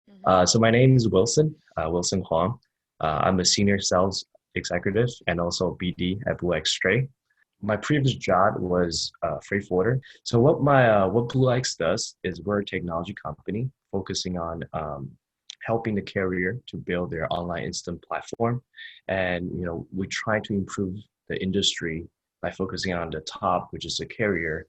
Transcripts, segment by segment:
Mm-hmm. So my name is Wilson Huan. I'm a senior sales executive and also BD at BlueX Trade. My previous job was freight forwarder. So what BlueX does is we're a technology company focusing on helping the carrier to build their online instant platform, and we try to improve the industry by focusing on the top, which is the carrier.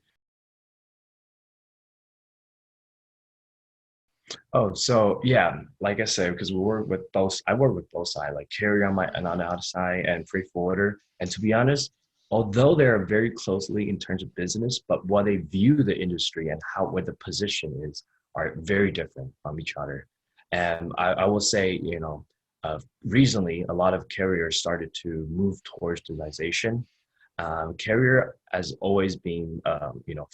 Oh, so yeah, like I said, because I work with both sides, like carrier on my and on the Mm-hmm. other side and freight forwarder. And to be honest, although they are very closely in terms of business, but what they view the industry and how where the position is are very different from each other. And I will say, recently a lot of carriers started to move towards digitization. Carrier has always been,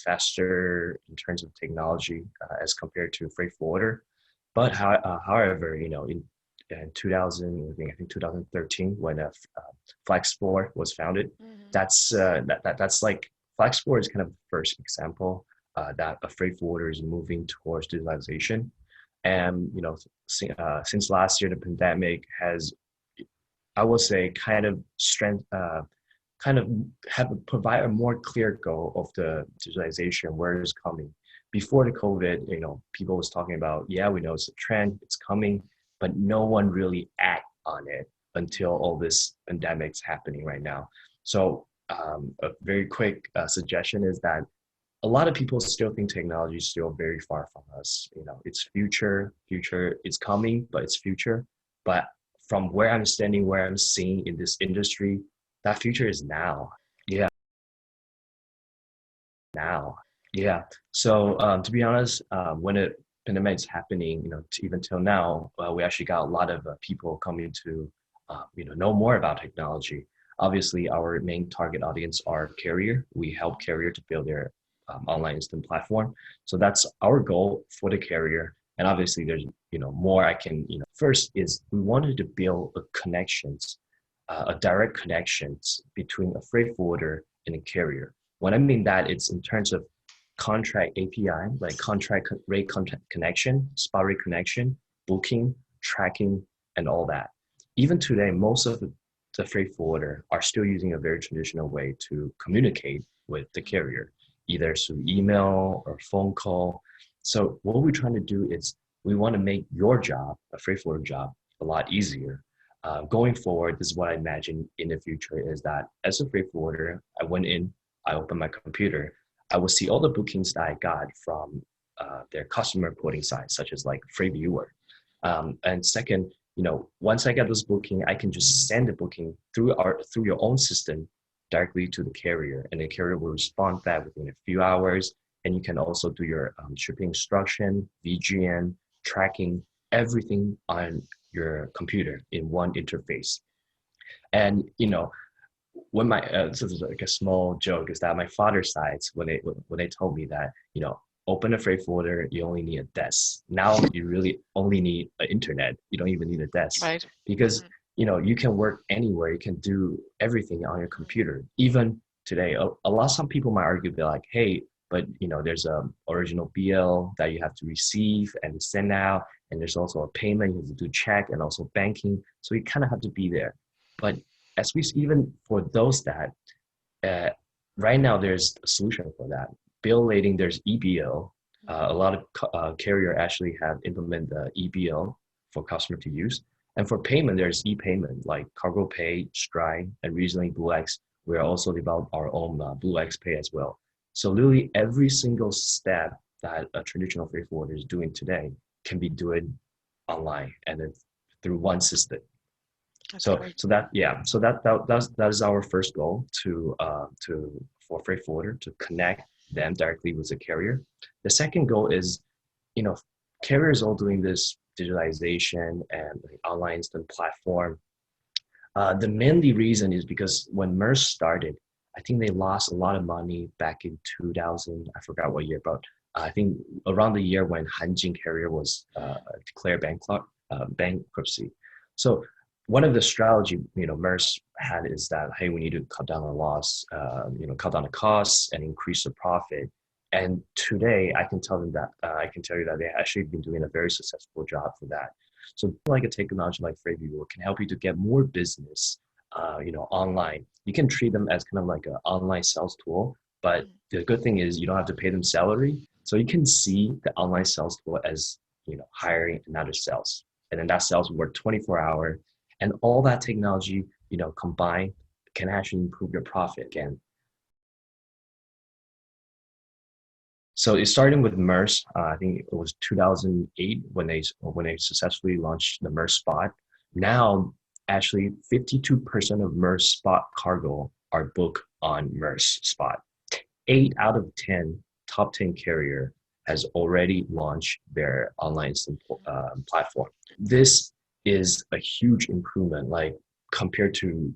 faster in terms of technology as compared to freight forwarder. But however, in 2000, I think 2013, when Flexport was founded, Mm-hmm. that's like Flexport is kind of the first example that a freight forwarder is moving towards digitalization. And since last year, the pandemic has, I will say, kind of have provide a more clear goal of the digitalization where it's coming. Before the COVID, people was talking about, yeah, we know it's a trend, it's coming, but no one really act on it until all this pandemic's happening right now. So a very quick suggestion is that a lot of people still think technology is still very far from us. It's future, it's coming, but it's future. But from where I'm standing, where I'm seeing in this industry, that future is now. Yeah, now. Yeah. So to be honest, when the pandemic is happening, even till now, we actually got a lot of people coming to, know more about technology. Obviously, our main target audience are carrier. We help carrier to build their online instant platform. So that's our goal for the carrier. And obviously, there's more I can. First is we wanted to build a direct connections between a freight forwarder and a carrier. What I mean that it's in terms of contract API, like rate contract connection, spot rate connection, booking, tracking, and all that. Even today, most of the freight forwarder are still using a very traditional way to communicate with the carrier, either through email or phone call. So what we're trying to do is we want to make your job, a freight forwarder job, a lot easier. Going forward, this is what I imagine in the future is that as a freight forwarder, I open my computer, I will see all the bookings that I got from their customer reporting sites, such as like FreightViewer. And second, once I get this booking, I can just send the booking through your own system directly to the carrier, and the carrier will respond back within a few hours. And you can also do your shipping instruction, VGN, tracking, everything on your computer in one interface. And when my this is like a small joke is that my father's side when they told me that open a freight folder, you only need a desk. Now you really only need an internet. You don't even need a desk Right. because Mm-hmm. you can work anywhere. You can do everything on your Mm-hmm. computer. Even today, a lot some people might argue, be like, hey, but there's a original BL that you have to receive and send out, and there's also a payment you have to do check and also banking. So you kind of have to be there. But as we even for those that uh, right now there's a solution for that. Bill lading, there's EBL. A Mm-hmm. lot of carrier actually have implemented the EBL for customer to use. And for payment, there's e-payment like Cargo Pay, Stride, and recently BlueX. We are also developed our own BlueX Pay as well. So literally every single step that a traditional freight forwarder is doing today can be doing online and then through one system. That's So great. so that yeah, so that is our first goal to for freight forwarder to connect them directly with the carrier. The second goal is, you know, carriers all doing this digitalization and like online instant platform. The mainly reason is because when MERS started, I think they lost a lot of money back in 2000. I forgot what year, but I think around the year when Hanjin Carrier was declared bankruptcy. So one of the strategy MERS had is that hey, we need to cut down the loss, cut down the costs and increase the profit. And today, I can tell them that I can tell you that they actually been doing a very successful job for that. So, like a technology like FreightViewer can help you to get more business, online. You can treat them as kind of like an online sales tool, but Mm. the good thing is you don't have to pay them salary. So you can see the online sales tool as hiring another sales, and then that sales work 24-hour, and all that technology combined can actually improve your profit again. So it started with MERS. I think it was 2008 when they successfully launched the MERS spot. Now, actually, 52% of MERS spot cargo are booked on MERS spot. 8 out of 10 top 10 carrier has already launched their online platform. This is a huge improvement, like compared to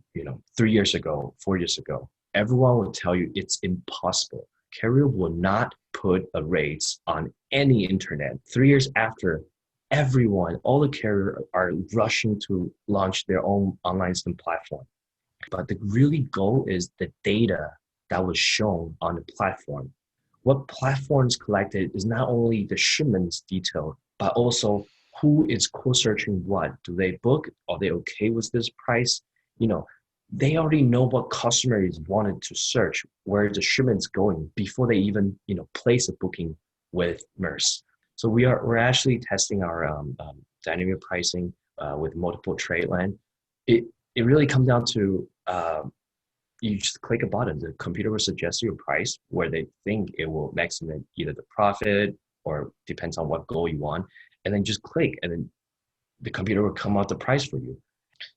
3 years ago, 4 years ago. Everyone will tell you it's impossible. Carrier will not put a rates on any internet. 3 years after, everyone, all the carrier are rushing to launch their own online platform. But the really goal is the data that was shown on the platform. What platforms collected is not only the shipments detail, but also who is co-searching what. Do they book? Are they okay with this price? You know, they already know what customers wanted to search, where the shipment's going before they even place a booking with MERS. So we're actually testing our dynamic pricing with multiple trade lane. It really comes down to you just click a button. The computer will suggest you a price where they think it will maximize either the profit or depends on what goal you want, and then just click, and then the computer will come out the price for you.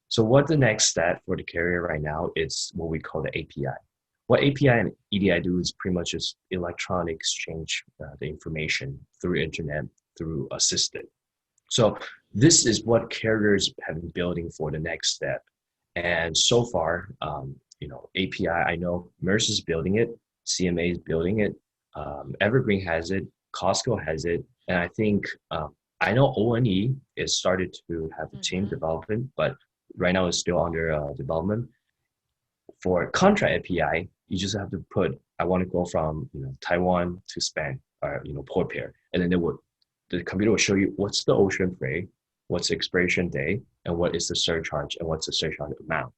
So what the next step for the carrier right now is what we call the API. What API and EDI do is pretty much just electronic exchange the information through internet through a system. So this is what carriers have been building for the next step. And so far, API, I know MERS is building it, CMA is building it, Evergreen has it, Costco has it, and I think I know ONE is started to have a team Mm-hmm. development, but right now it's still under development. For contract API, you just have to put, I want to go from Taiwan to Spain, or port pair, and then the computer will show you what's the ocean freight, what's the expiration date, and what is the surcharge, and what's the surcharge amount.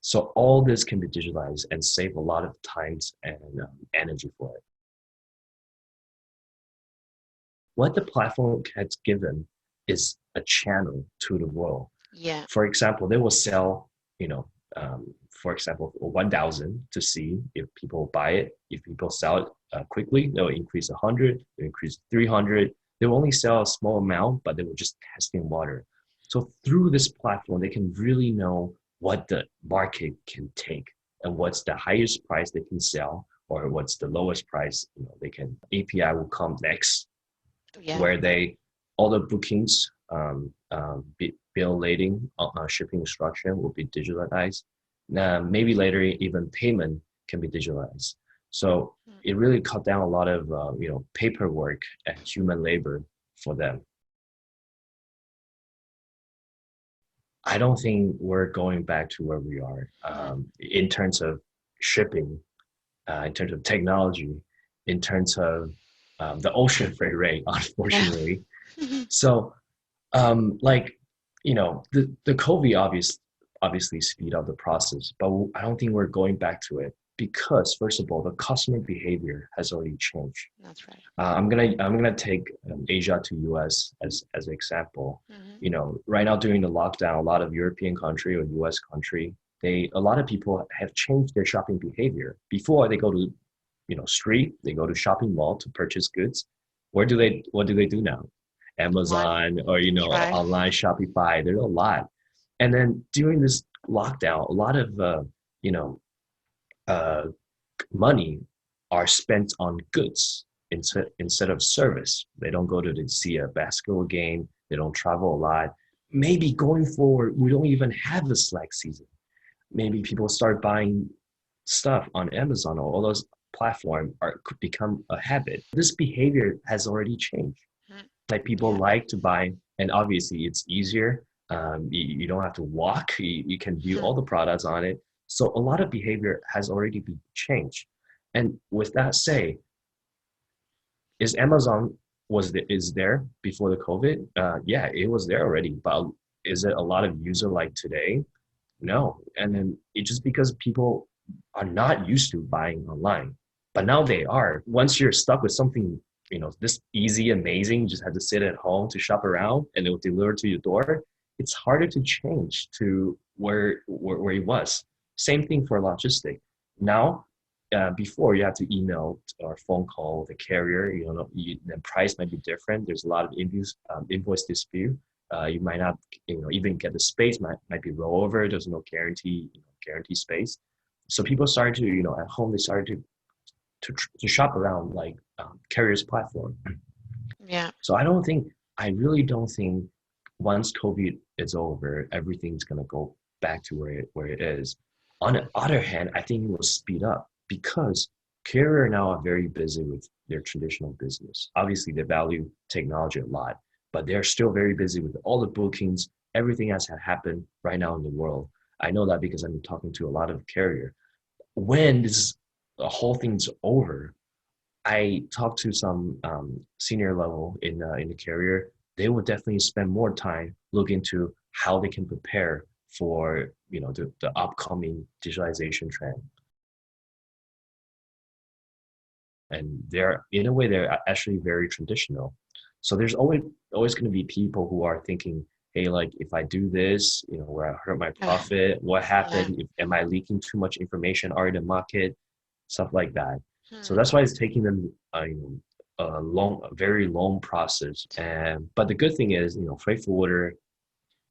So all this can be digitalized and save a lot of times and energy for it. What the platform has given is a channel to the world. Yeah. For example, they will sell, for example, 1,000 to see if people buy it. If people sell it quickly, they'll increase 100, they'll increase 300. They will only sell a small amount, but they will just testing water. So through this platform, they can really know what the market can take and what's the highest price they can sell or what's the lowest price they can. API will come next, Yeah. where they all the bookings, bill lading, shipping instruction will be digitalized. Maybe later even payment can be digitalized. So Mm. it really cut down a lot of paperwork and human labor for them. I don't think we're going back to where we are Mm. in terms of shipping, in terms of technology, in terms of the ocean freight rate, Yeah. unfortunately. So like the COVID obviously speed up the process, but I don't think we're going back to it because first of all, the customer behavior has already changed. That's right. I'm gonna take Asia to US as an example. Mm-hmm. Right now during the lockdown, a lot of European country or US country, a lot of people have changed their shopping behavior. Before they go to street, they go to shopping mall to purchase goods. What do they do now? Online. Amazon or That's right. online Shopify. There's a lot. And then during this lockdown, a lot of you know uh, money are spent on goods instead of service. They don't go to see a basketball game. They don't travel a lot. Maybe going forward, we don't even have a slack season. Maybe people start buying stuff on Amazon or all those platforms could become a habit. This behavior has already changed. Mm. Like people Yeah. like to buy, and obviously it's easier. You don't have to walk. You can view Mm. all the products on it. So a lot of behavior has already been changed. And with that say, Is Amazon is there before the COVID? Yeah, it was there already, but is it a lot of user like today? No. And then it's just because people are not used to buying online, but now they are. Once you're stuck with something, this easy, amazing, you just have to sit at home to shop around and it will deliver to your door. It's harder to change to where it was. Same thing for logistic. Now, before you have to email or phone call the carrier, the price might be different. There's a lot of invoice dispute. You might not, even get the space. Might be rollover. There's no guarantee space. So people started to, at home they started to shop around like carriers platform. Yeah. So I really don't think once COVID is over, everything's gonna go back to where it is. On the other hand, I think it will speed up because carrier now are very busy with their traditional business. Obviously, they value technology a lot, but they're still very busy with all the bookings, everything has happened right now in the world. I know that because I'm talking to a lot of carrier. When the whole thing's over, I talked to some senior level in the carrier. They would definitely spend more time looking into how they can prepare for the upcoming digitalization trend. And they're in a way they're actually very traditional. So there's always going to be people who are thinking, hey, like if I do this, where I hurt my profit, what happened? Yeah. Am I leaking too much information out in the market? Stuff like that. So Hmm. that's why it's taking them a very long process. But the good thing is, freight forwarder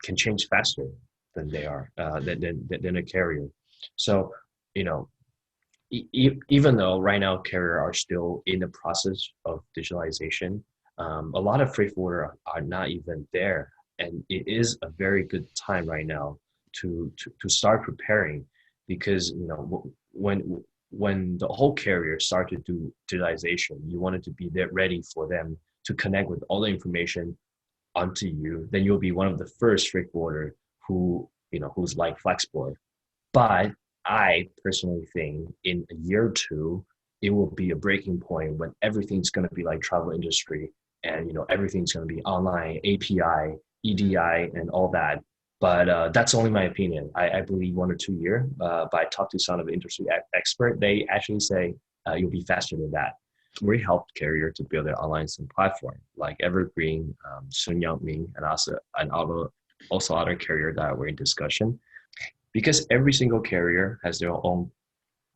can change faster than they are than a carrier. So you know even though right now carrier are still in the process of digitalization, a lot of freight forwarder are not even there, and it is a very good time right now to start preparing because when the whole carrier started to do digitalization, you wanted to be there ready for them to connect with all the information onto you. Then you'll be one of the first freight forwarder who's like Flexport. But I personally think in a year or two, it will be a breaking point when everything's going to be like travel industry and everything's going to be online, API, EDI, and all that. But that's only my opinion. I believe 1 or 2 year. But I talked to some of the industry expert. They actually say you'll be faster than that. We helped carrier to build their online SIM platform like Evergreen, Sun Ming, and also other carrier that were in discussion because every single carrier has their own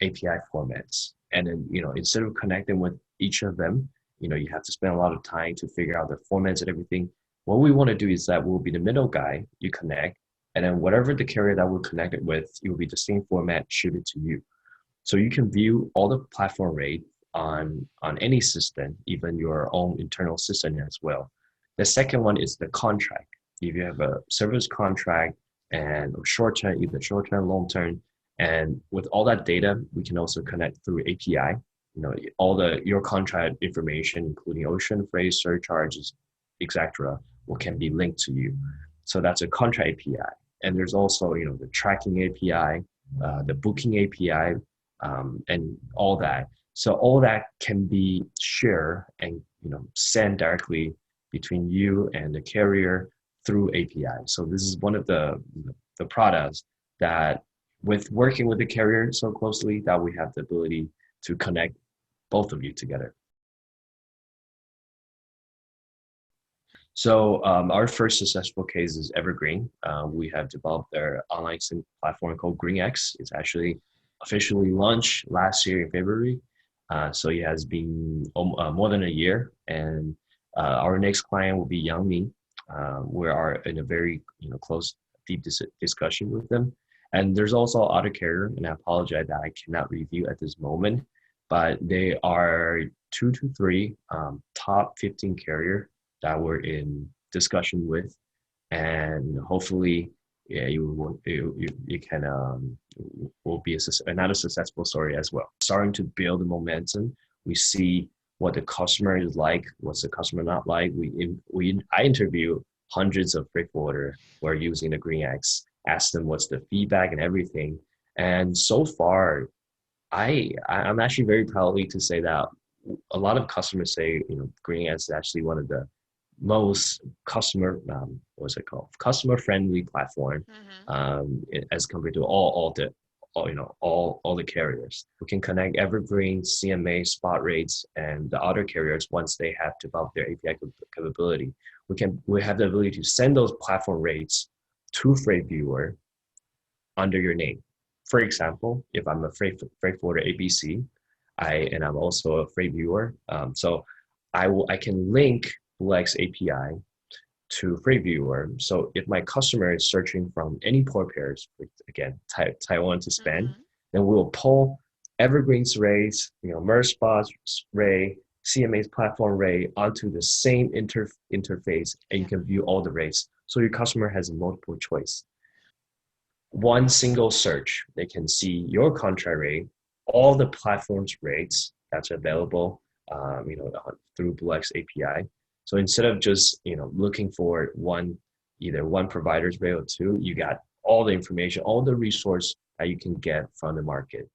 API formats. And then, instead of connecting with each of them, you have to spend a lot of time to figure out the formats and everything. What we want to do is that we'll be the middle guy, you connect, and then whatever the carrier that we're connected with, it will be the same format shipped to you. So you can view all the platform rate on any system, even your own internal system as well. The second one is the contract. If you have a service contract and short term, either short term, long term, and with all that data, we can also connect through API. All your contract information, including ocean freight, surcharges, etc., can be linked to you. So that's a contract API. And there's also the tracking API, the booking API, and all that. So all that can be shared and sent directly between you and the carrier through API. So this is one of the products that with working with the carrier so closely that we have the ability to connect both of you together. So our first successful case is Evergreen. We have developed their online SIM platform called GreenX. It's actually officially launched last year in February. So it has been more than a year. And our next client will be Yangmi. We are in a very close, deep discussion with them. And there's also other carrier, and I apologize that I cannot review at this moment, but they are 2 to 3 top 15 carrier that we're in discussion with, and hopefully, yeah, you can will be another successful story as well. Starting to build the momentum, we see what the customer is like, what's the customer not like. I interview hundreds of freight forwarder who are using the GreenX, ask them what's the feedback and everything, and so far, I'm actually very proudly to say that a lot of customers say, GreenX is actually one of the most what's it called? Customer friendly platform, as compared to all the carriers. We can connect Evergreen, CMA, spot rates, and the other carriers once they have developed their API capability. We have the ability to send those platform rates to FreightViewer under your name. For example, if I'm a freight forwarder ABC, and I'm also a FreightViewer, so I can link BlueX API to FreightViewer. So if my customer is searching from any port pairs, again, Taiwan to Spain, then we will pull Evergreen's rates, MERSPOT's rate, CMA's platform rate onto the same interface, and you can view all the rates. So your customer has a multiple choice. One single search, they can see your contract rate, all the platform's rates that's available, through BlueX API. So instead of just looking for either one provider's rate or two, you got all the information, all the resource that you can get from the market.